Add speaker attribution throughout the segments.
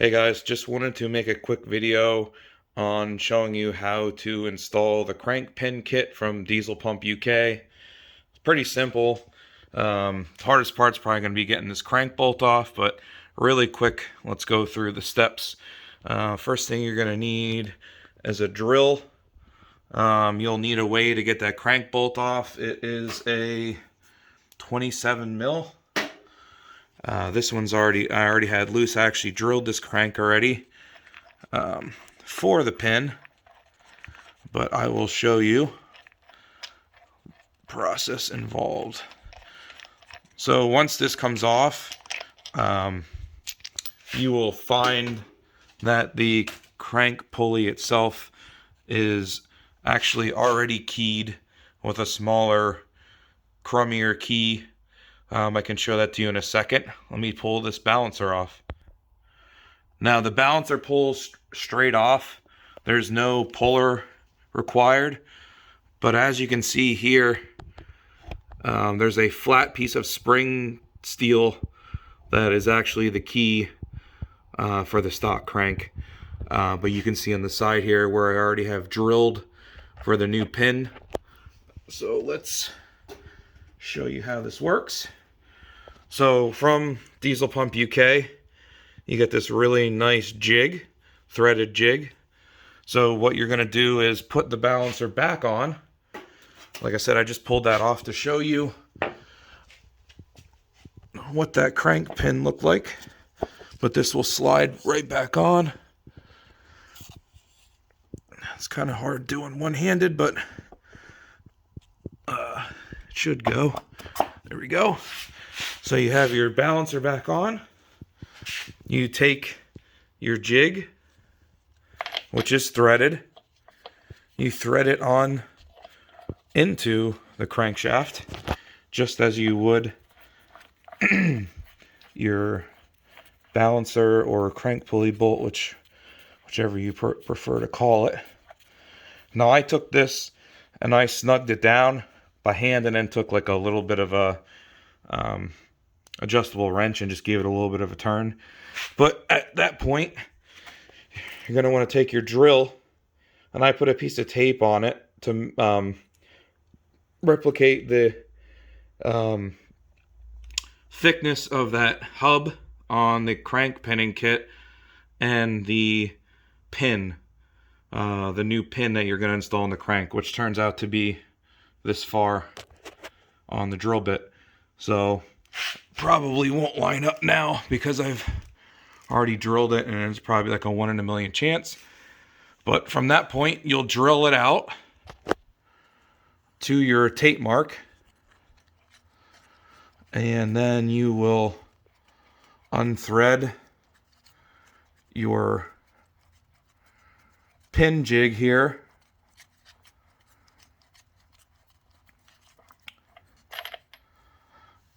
Speaker 1: Hey guys, just wanted to make a quick video on showing you how to install the crank pin kit from Diesel Pump UK. It's pretty simple. The hardest part's probably going to be getting this crank bolt off, but really quick, let's go through the steps. First thing you're going to need is a drill. You'll need a way to get that crank bolt off. It is a 27 mil. This one's I already had loose. I actually drilled this crank already for the pin, but I will show you the process involved. So once this comes off, you will find that the crank pulley itself is actually already keyed with a smaller, crummier key. I can show that to you in a second. Let me pull this balancer off. Now the balancer pulls straight off. There's no puller required. But as you can see here, there's a flat piece of spring steel that is actually the key for the stock crank. But you can see on the side here where I already have drilled for the new pin. So let's show you how this works. So from Diesel Pump UK, you get this really nice jig, threaded jig. So what you're going to do is put the balancer back on. Like I said, I just pulled that off to show you what that crank pin looked like. But this will slide right back on. It's kind of hard doing one-handed, but it should go. There we go. So you have your balancer back on. You take your jig, which is threaded. You thread it on into the crankshaft, just as you would your balancer or crank pulley bolt, whichever you prefer to call it. Now I took this and I snugged it down by hand and then took like a little bit of a adjustable wrench and just gave it a little bit of a turn. But at that point, you're going to want to take your drill, and I put a piece of tape on it to replicate the thickness of that hub on the crank pinning kit and the pin, the new pin that you're going to install in the crank, which turns out to be this far on the drill bit. So probably won't line up now because I've already drilled it and it's probably like a 1 in a million chance. But from that point, you'll drill it out to your tape mark, and then you will unthread your pin jig here.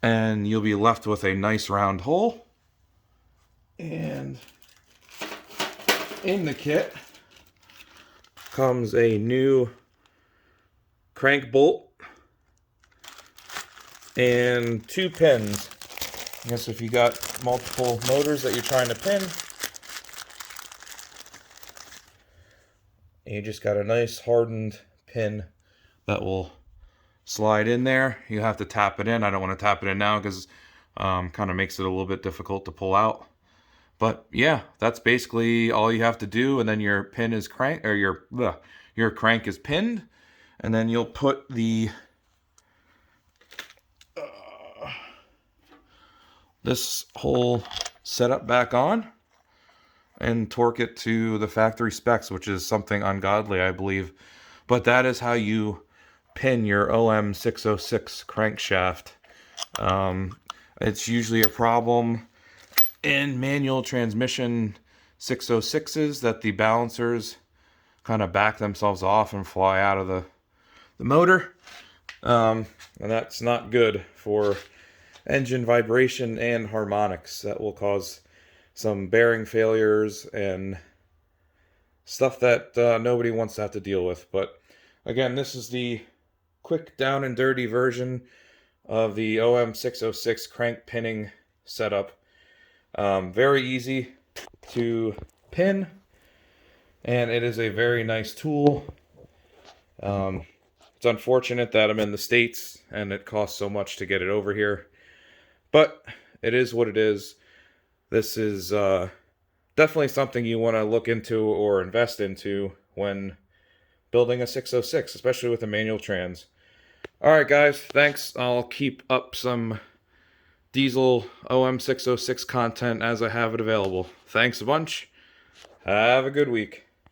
Speaker 1: And you'll be left with a nice round hole. And in the kit comes a new crank bolt and 2 pins. I guess if you got multiple motors that you're trying to pin, you just got a nice hardened pin that will slide in there. You have to tap it in. I don't want to tap it in now because kind of makes it a little bit difficult to pull out. But yeah, that's basically all you have to do, and then your pin is crank, or your crank is pinned, and then you'll put the this whole setup back on and torque it to the factory specs, which is something ungodly, I believe. But that is how you pin your OM606 crankshaft. It's usually a problem in manual transmission 606s that the balancers kind of back themselves off and fly out of the motor. And that's not good for engine vibration and harmonics. That will cause some bearing failures and stuff that nobody wants to have to deal with. But again, this is the quick down and dirty version of the OM606 crank pinning setup. Very easy. to pin, and it is a very nice tool. It's unfortunate that I'm in the States and it costs so much to get it over here, but it is what it is. This is definitely something you want to look into or invest into when building a 606, especially with a manual trans. Alright guys, thanks. I'll keep up some diesel OM606 content as I have it available. Thanks a bunch. Have a good week.